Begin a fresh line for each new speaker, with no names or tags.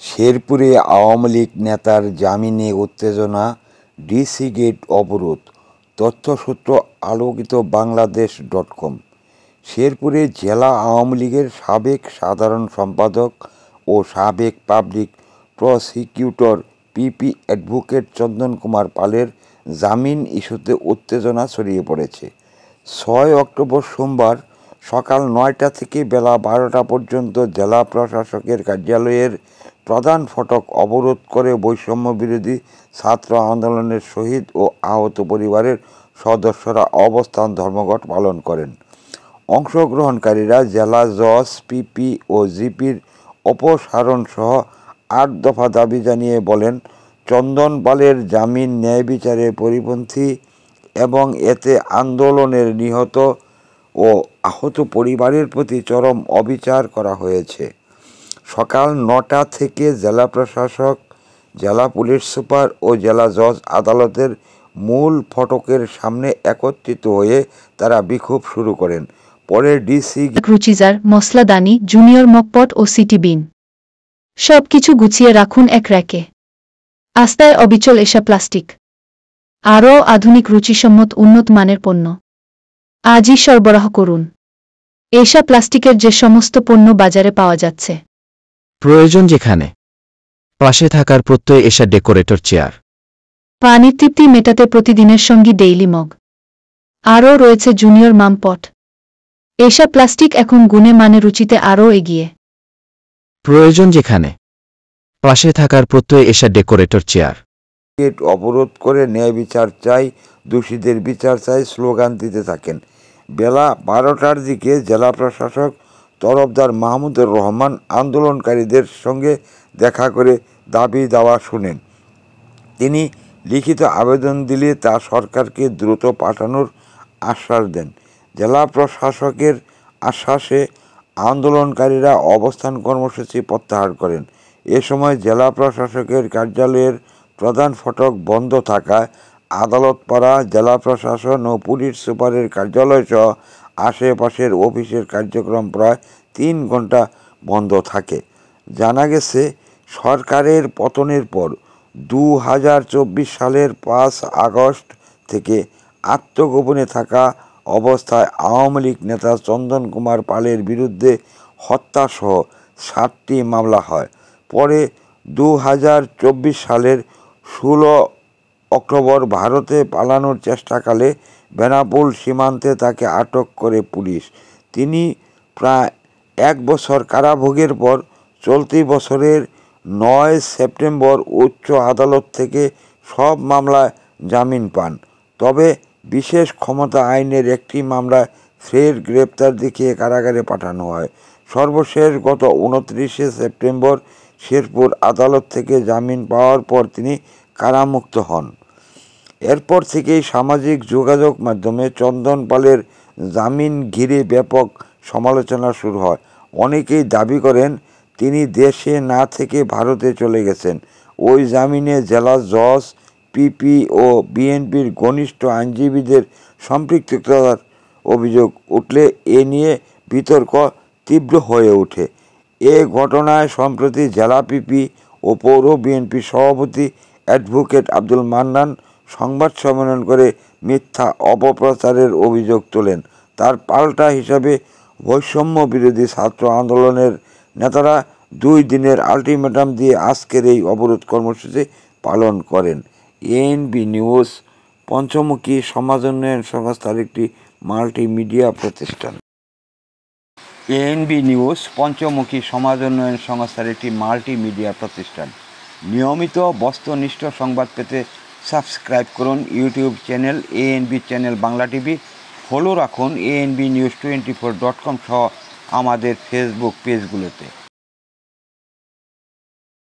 শেরপুরে আওয়ামী লীগ নেতার জামিনে উত্তেজনা, ডিসি গেট অবরোধ। তথ্যসূত্র আলোকিত বাংলাদেশ.com। শেরপুরে জেলা আওয়ামী লীগের সাবেক সাধারণ সম্পাদক ও সাবেক public prosecutor PP advocate Chandan Kumar পালের জামিন ইস্যুতে উত্তেজনা ছড়িয়ে পড়েছে। ৬ অক্টোবর সোমবার সকাল ৯টা থেকে বেলা ১২টা পর্যন্ত জেলা প্রশাসকের কার্যালয়ের প্রধান ফটক অবরোধ করে বৈষম্য বিরোধী ছাত্র আন্দোলনের শহীদ ও আহত পরিবারের সদস্যরা অবস্থান ধর্মঘট পালন করেন। অংশগ্রহণকারীরা জেলা জজ, পিপি ও জিপির অপসারণসহ ৮ দফা দাবি জানিয়ে বলেন, চন্দন পালের জামিন ন্যায় বিচারের পরিপন্থী এবং এতে আন্দোলনের নিহত ও আহত পরিবারের প্রতি চরম অবিচার করা হয়েছে। সকাল ৯টা থেকে জেলা প্রশাসক, জেলা পুলিশ সুপার ও জেলা জজ আদালতের মূল ফটকের সামনে একত্রিত হয়ে তারা বিক্ষোভ শুরু করেন। পরে ডিসি
রুচিজার, মসলাদানি, জুনিয়র মকপট ও সিটি বিন সবকিছু গুছিয়ে রাখুন এক র্যাকে। আস্তায় অবিচল এসা প্লাস্টিক, আরও আধুনিক রুচিসম্মত উন্নত মানের পণ্য আজই সরবরাহ করুন। এসা প্লাস্টিকের যে সমস্ত পণ্য বাজারে পাওয়া যাচ্ছে,
প্রয়োজন যেখানে, পাশে থাকার প্রত্যয় এসা ডেকোরেটর চেয়ার,
পানির তৃপ্তি মেটাতে প্রতিদিনের সঙ্গী ডেইলি মগ, আরও রয়েছে জুনিয়র মামপট। এসা প্লাস্টিক এখন গুণে মানে রুচিতে আরও এগিয়ে।
প্রয়োজন যেখানে, পাশে থাকার প্রত্যয় এসা ডেকোরেটর চেয়ার।
গেট অবরোধ করে ন্যায় বিচার চাই, দোষীদের বিচার চাই স্লোগান দিতে থাকেন। বেলা ১২টার দিকে জেলা প্রশাসক তরফদার মাহমুদুর রহমান আন্দোলনকারীদের সঙ্গে দেখা করে দাবি দাওয়া শুনেন। তিনি লিখিত আবেদন দিলে তা সরকারকে দ্রুত পাঠানোর আশ্বাস দেন। জেলা প্রশাসকের আশ্বাসে আন্দোলনকারীরা অবস্থান কর্মসূচি প্রত্যাহার করেন। এ সময় জেলা প্রশাসকের কার্যালয়ের প্রধান ফটক বন্ধ থাকায় আদালতপাড়া, জেলা প্রশাসন ও পুলিশ সুপারের কার্যালয়সহ আশেপাশের অফিসের কার্যক্রম প্রায় ৩ ঘন্টা বন্ধ থাকে। জানা গেছে, সরকারের পতনের পর ২০২৪ সালের ৫ আগস্ট থেকে আত্মগোপনে থাকা অবস্থায় আওয়ামী লীগ নেতা চন্দন কুমার পালের বিরুদ্ধে হত্যাসহ ৭টি মামলা হয়। পরে ২০২৪ সালের ১৬ অক্টোবর ভারতে পালানোর চেষ্টাকালে বেনাপোল সীমান্তে তাকে আটক করে পুলিশ। তিনি প্রায় ১ বছর কারাভোগের পর চলতি বছরের ৯ সেপ্টেম্বর উচ্চ আদালত থেকে সব মামলায় জামিন পান। তবে বিশেষ ক্ষমতা আইনের একটি মামলায় ফের গ্রেপ্তার দেখিয়ে কারাগারে পাঠানো হয়। সর্বশেষ গত ২৯ সেপ্টেম্বর শেরপুর আদালত থেকে জামিন পাওয়ার পর তিনি কারামুক্ত হন। এরপর থেকেই সামাজিক যোগাযোগ মাধ্যমে চন্দন পালের জামিন ঘিরে ব্যাপক সমালোচনা শুরু হয়। অনেকেই দাবি করেন তিনি দেশে না থেকে ভারতে চলে গেছেন। ওই জামিনে জেলা জজ, পিপি ও বিএনপির ঘনিষ্ঠ আইনজীবীদের সম্পৃক্ততার অভিযোগ উঠলে এ নিয়ে বিতর্ক তীব্র হয়ে ওঠে। এ ঘটনায় সম্প্রতি জেলা পিপি ও পৌর বিএনপি সভাপতি অ্যাডভোকেট আব্দুল মান্নান সংবাদ সম্মেলন করে মিথ্যা অপপ্রচারের অভিযোগ তোলেন। তার পাল্টা হিসাবে বৈষম্য বিরোধী ছাত্র আন্দোলনের নেতারা ২ দিনের আলটিমেটাম দিয়ে আজকের এই অবরোধ কর্মসূচি পালন করেন। এএনবি নিউজ পঞ্চমুখী সমাজ উন্নয়ন সংস্থার একটি মাল্টিমিডিয়া প্রতিষ্ঠান। এএনবি নিউজ পঞ্চমুখী সমাজ উন্নয়ন সংস্থার একটি মাল্টিমিডিয়া প্রতিষ্ঠান। নিয়মিত বস্তুনিষ্ঠ সংবাদ পেতে সাবস্ক্রাইব করুন YouTube channel ANB channel Bangla TV. Follow রাখুন ANBnews24.com সহ আমাদের ফেসবুক পেজগুলোতে।